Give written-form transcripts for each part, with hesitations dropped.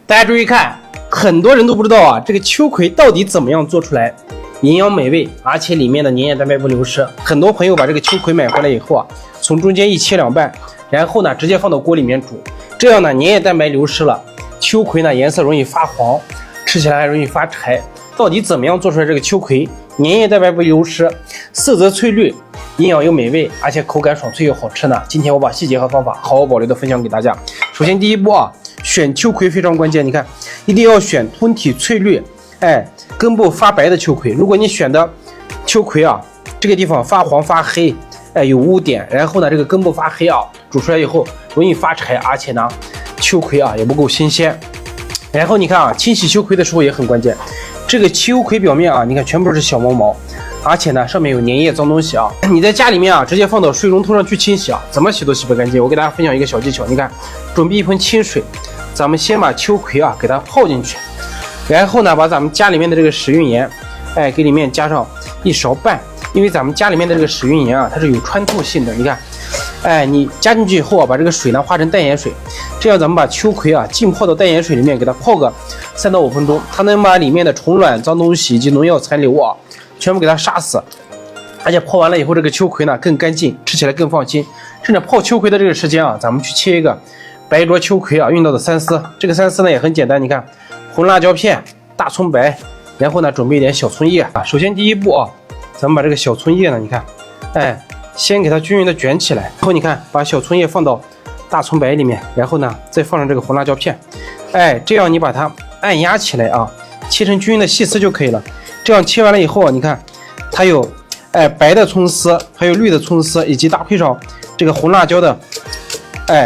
大家注意看，很多人都不知道啊，这个秋葵到底怎么样做出来，营养美味，而且里面的粘液蛋白不流失。很多朋友把这个秋葵买回来以后啊，从中间一切两半，然后呢直接放到锅里面煮，这样呢粘液蛋白流失了，秋葵呢颜色容易发黄，吃起来还容易发柴。到底怎么样做出来这个秋葵粘液蛋白不流失，色泽翠绿，营养又美味，而且口感爽脆又好吃呢？今天我把细节和方法毫无保留的分享给大家。首先第一步啊，选秋葵非常关键，你看一定要选吞体翠绿，根部发白的秋葵。如果你选的秋葵啊，这个地方发黄发黑，有污点，然后呢这个根部发黑啊，煮出来以后容易发柴，而且呢秋葵啊也不够新鲜。然后你看啊，清洗秋葵的时候也很关键，这个秋葵表面啊，你看全部是小毛毛，而且呢上面有粘液脏东西啊，你在家里面啊直接放到水龙头上去清洗啊，怎么洗都洗不干净。我给大家分享一个小技巧，你看准备一盆清水，咱们先把秋葵啊给它泡进去，然后呢把咱们家里面的这个食用盐给里面加上1勺半，因为咱们家里面的这个食用盐啊它是有穿透性的，你看你加进去以后啊，把这个水呢化成淡盐水，这样咱们把秋葵啊浸泡到淡盐水里面，给它泡个3到5分钟，它能把里面的虫卵脏东西以及农药残留啊全部给它杀死，而且泡完了以后这个秋葵呢更干净，吃起来更放心。趁着泡秋葵的这个时间啊，咱们去切一个白灼秋葵啊用到的3丝，这个3丝呢也很简单，你看红辣椒片、大葱白，然后呢准备一点小葱叶啊。首先第一步啊，咱们把这个小葱叶呢，你看先给它均匀的卷起来，然后你看把小葱叶放到大葱白里面，然后呢再放上这个红辣椒片，这样你把它按压起来啊，切成均匀的细丝就可以了。这样切完了以后啊，你看它有白的葱丝，还有绿的葱丝，以及搭配上这个红辣椒的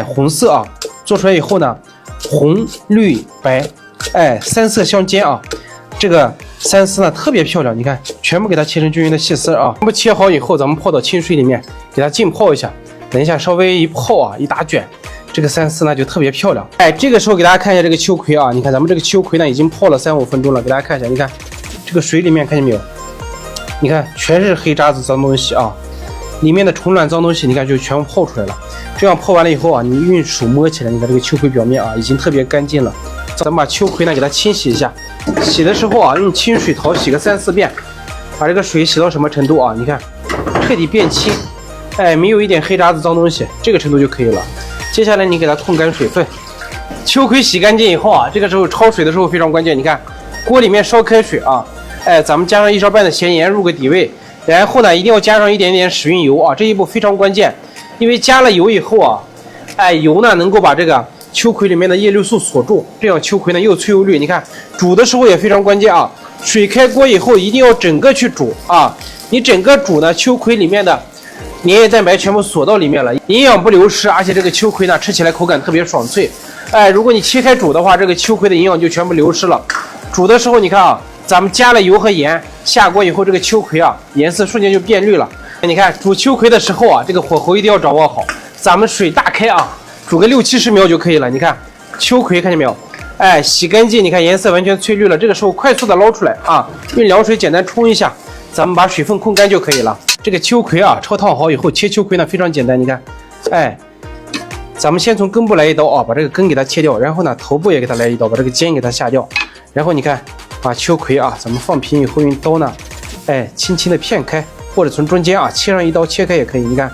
红色啊，做出来以后呢，红绿白3色相间啊，这个3丝呢特别漂亮，你看全部给它切成均匀的细丝啊。全部切好以后，咱们泡到清水里面，给它浸泡一下，等一下稍微一泡啊，一打卷，这个3丝呢就特别漂亮。这个时候给大家看一下这个秋葵啊，你看咱们这个秋葵呢已经泡了3、5分钟了，给大家看一下，你看这个水里面看见没有？你看全是黑渣子脏东西啊，里面的虫卵脏东西你看就全部泡出来了。这样泡完了以后啊，你用手摸起来，你看这个秋葵表面啊已经特别干净了。咱们把秋葵呢给它清洗一下，洗的时候啊用清水淘洗个3、4遍，把这个水洗到什么程度啊？你看彻底变清，没有一点黑渣子脏东西，这个程度就可以了。接下来你给它控干水分，秋葵洗干净以后啊，这个时候焯水的时候非常关键，你看锅里面烧开水啊，咱们加上1勺半的咸盐入个底味，然后呢一定要加上一点点食用油啊，这一步非常关键，因为加了油以后啊，油呢能够把这个秋葵里面的叶绿素锁住，这样秋葵呢又脆又绿。你看煮的时候也非常关键啊，水开锅以后一定要整个去煮啊，你整个煮呢，秋葵里面的粘液蛋白全部锁到里面了，营养不流失，而且这个秋葵呢吃起来口感特别爽脆。如果你切开煮的话，这个秋葵的营养就全部流失了。煮的时候你看啊，咱们加了油和盐，下锅以后这个秋葵啊颜色瞬间就变绿了。你看煮秋葵的时候啊，这个火候一定要掌握好，咱们水大开啊，煮个60、70秒就可以了。你看秋葵看见没有？洗干净，你看颜色完全翠绿了。这个时候快速的捞出来啊，用凉水简单冲一下，咱们把水分控干就可以了。这个秋葵啊，焯烫好以后切秋葵呢非常简单，你看，咱们先从根部来一刀啊，把这个根给它切掉，然后呢头部也给它来一刀，把这个尖给它下掉，然后你看把秋葵啊，咱们放平以后用刀呢，轻轻的片开，或者从中间啊切上一刀切开也可以。你看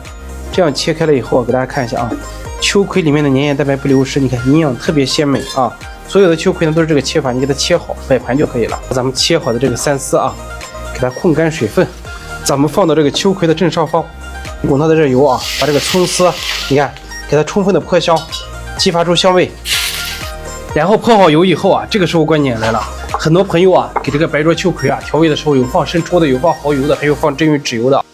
这样切开了以后，给大家看一下啊，秋葵里面的粘液蛋白不流失，你看营养特别鲜美啊。所有的秋葵呢都是这个切法，你给它切好摆盘就可以了。咱们切好的这个3丝啊，给它控干水分，咱们放到这个秋葵的正上方，滚它的热油啊，把这个葱丝你看给它充分的泼香，激发出香味。然后泼好油以后啊，这个时候关键来了，很多朋友啊给这个白灼秋葵啊调味的时候有放生抽的，有放蚝油的，还有放真鱼脂油的，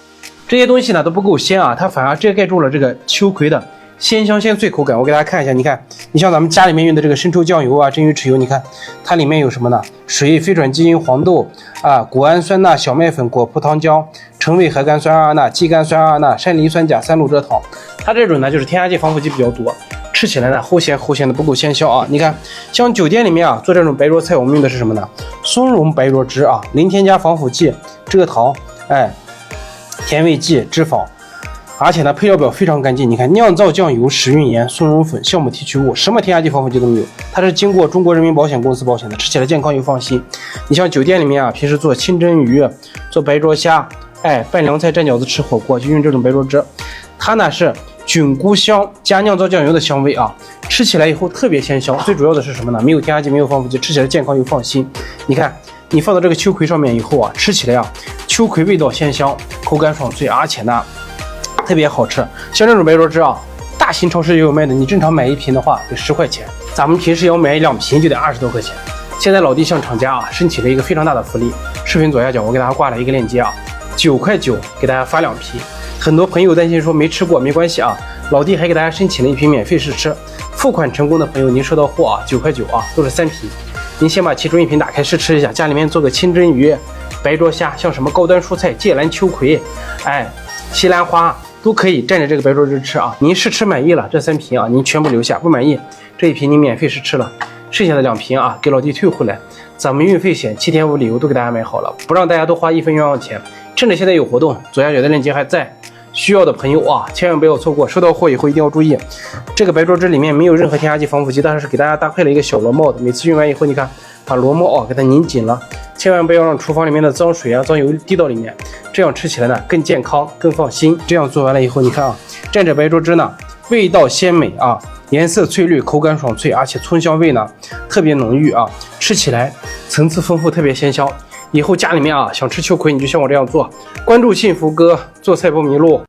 这些东西呢都不够鲜啊，它反而遮盖住了这个秋葵的鲜香鲜脆口感。我给大家看一下，你看你像咱们家里面用的这个生抽酱油啊、真鱼豉油，你看它里面有什么呢？水、非转基因黄豆啊、谷氨酸钠、小麦粉、果葡糖浆、橙味核苷酸二钠、肌苷酸二钠、山梨酸钾、3鹿蔗糖。它这种呢就是添加剂防腐剂比较多，吃起来呢齁咸的，不够鲜香啊。你看像酒店里面啊做这种白灼菜，我们用的是什么呢？松茸白灼汁啊，零添加防腐剂、蔗糖、甜味剂、脂肪而且呢配料表非常干净，你看酿造酱油、食用盐、松茸粉、酵母提取物，什么添加剂防腐剂都没有，它是经过中国人民保险公司保险的，吃起来健康又放心。你像酒店里面啊，平时做清蒸鱼、做白灼虾，拌凉菜、蘸饺子、吃火锅就用这种白灼汁，它呢是菌菇香加酿造酱油的香味啊，吃起来以后特别鲜香。最主要的是什么呢？没有添加剂，没有防腐剂，吃起来健康又放心。你看，你放到这个秋葵上面以后啊，吃起来啊，秋葵味道鲜香，口感爽脆，而且呢特别好吃。像这种白灼汁啊，大型超市也有卖的，你正常买一瓶的话得10块钱，咱们平时要买2瓶就得20多块钱。现在老弟向厂家啊申请了一个非常大的福利，视频左下角我给大家挂了一个链接啊，9.9块给大家发2瓶。很多朋友担心说没吃过，没关系啊，老弟还给大家申请了1瓶免费试吃。付款成功的朋友，您收到货啊9.9块啊，都是3瓶。您先把其中1瓶打开试吃一下，家里面做个清蒸鱼、白灼虾，像什么高端蔬菜芥蓝秋葵、西兰花都可以蘸着这个白灼汁吃啊。您试吃满意了，这3瓶啊您全部留下，不满意这1瓶您免费试吃了，剩下的2瓶啊给老弟退回来。咱们运费险、7天无理由都给大家买好了，不让大家多花1分冤枉钱。趁着现在有活动，左下角的链接还在，需要的朋友啊千万不要错过，收到货以后一定要注意，这个白灼汁里面没有任何添加剂、防腐剂，但是给大家搭配了一个小螺帽的，每次用完以后你看把螺帽啊给它拧紧了，千万不要让厨房里面的脏水啊脏油滴到里面，这样吃起来呢更健康更放心。这样做完了以后你看啊，蘸着白灼汁呢味道鲜美啊，颜色翠绿，口感爽脆，而且葱香味呢特别浓郁啊，吃起来层次丰富，特别鲜香。以后家里面啊想吃秋葵，你就像我这样做。关注幸福哥，做菜不迷路。